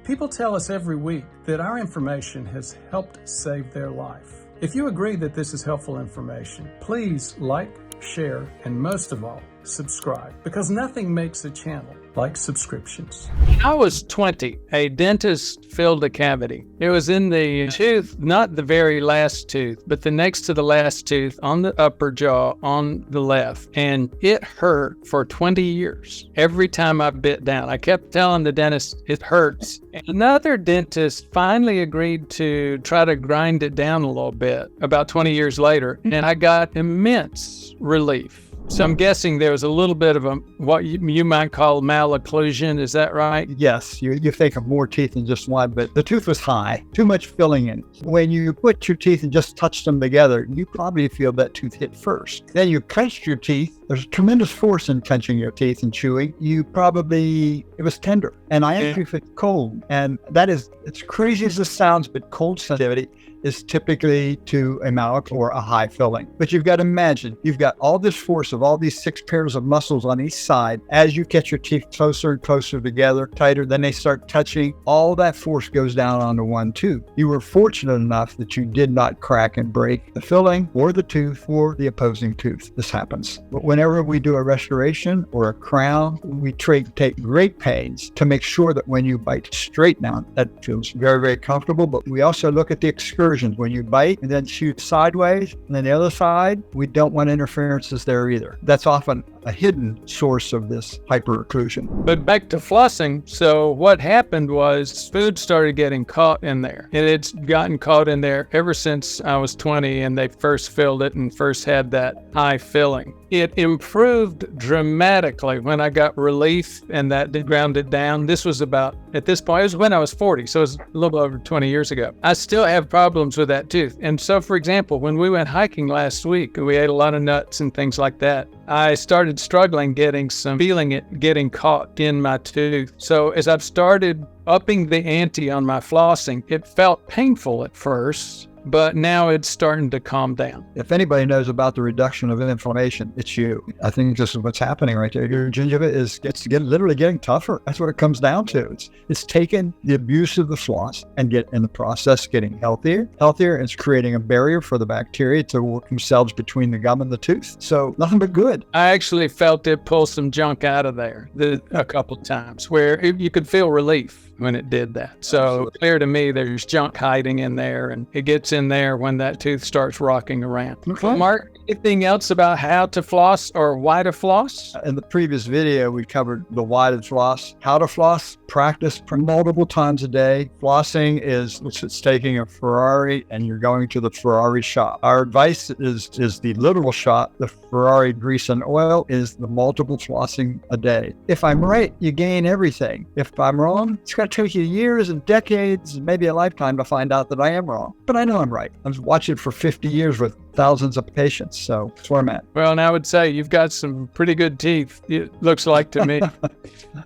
People tell us every week that our information has helped save their life. If you agree that this is helpful information, please like, share, and most of all, subscribe, because nothing makes a channel like subscriptions. When I was 20, a dentist filled a cavity. It was in the tooth, not the very last tooth, but the next to the last tooth on the upper jaw on the left. And it hurt for 20 years. Every time I bit down, I kept telling the dentist, it hurts. And another dentist finally agreed to try to grind it down a little bit about 20 years later, and I got immense relief. So I'm guessing there was a little bit of what you might call malocclusion. Is that right? Yes, you think of more teeth than just one, but the tooth was high, too much filling in. When you put your teeth and just touch them together, you probably feel that tooth hit first. Then you clench your teeth. There's tremendous force in clenching your teeth and chewing. It was tender. And I actually felt cold. And that is, as crazy as this sounds, but cold sensitivity is typically to a malic or a high filling. But you've got to imagine, you've got all this force of all these 6 pairs of muscles on each side. As you get your teeth closer and closer together, tighter, then they start touching, all that force goes down onto one tooth. You were fortunate enough that you did not crack and break the filling or the tooth or the opposing tooth. This happens. But whenever we do a restoration or a crown, we take great pains to make sure that when you bite straight down, that feels very, very comfortable. But we also look at the excursion. When you bite and then shoot sideways and then the other side, we don't want interferences there either. That's often a hidden source of this hyperocclusion. But back to flossing. So what happened was food started getting caught in there, and it's gotten caught in there ever since I was 20 and they first filled it and first had that high filling. It improved dramatically when I got relief and that ground it down. This was about, at this point, it was when I was 40, so it was a little over 20 years ago. I still have problems with that tooth. And so, for example, when we went hiking last week, we ate a lot of nuts and things like that. I started struggling feeling it getting caught in my tooth. So as I've started upping the ante on my flossing, it felt painful at first, but now it's starting to calm down. If anybody knows about the reduction of inflammation, it's you. I think this is what's happening right there. Your gingiva is literally getting tougher. That's what it comes down to. It's taking the abuse of the floss and in the process getting healthier. It's creating a barrier for the bacteria to work themselves between the gum and the tooth. So nothing but good. I actually felt it pull some junk out of there a couple of times where you could feel relief when it did that. So Absolutely. Clear to me, there's junk hiding in there, and it gets in there when that tooth starts rocking around. Okay. Mark, anything else about how to floss or why to floss? In the previous video, we covered the why to floss, how to floss, practice multiple times a day. Flossing it's taking a Ferrari and you're going to the Ferrari shop. Our advice is the literal shop. The Ferrari grease and oil is the multiple flossing a day. If I'm right, you gain everything. If I'm wrong, it's going to take you years and decades, maybe a lifetime to find out that I am wrong. But I know I'm right. I've watched it for 50 years with thousands of patients. So that's where I'm at. Well, and I would say you've got some pretty good teeth, it looks like to me.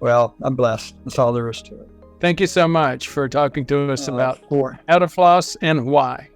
Well, I'm blessed. That's all there is to it. Thank you so much for talking to us about how to floss and why.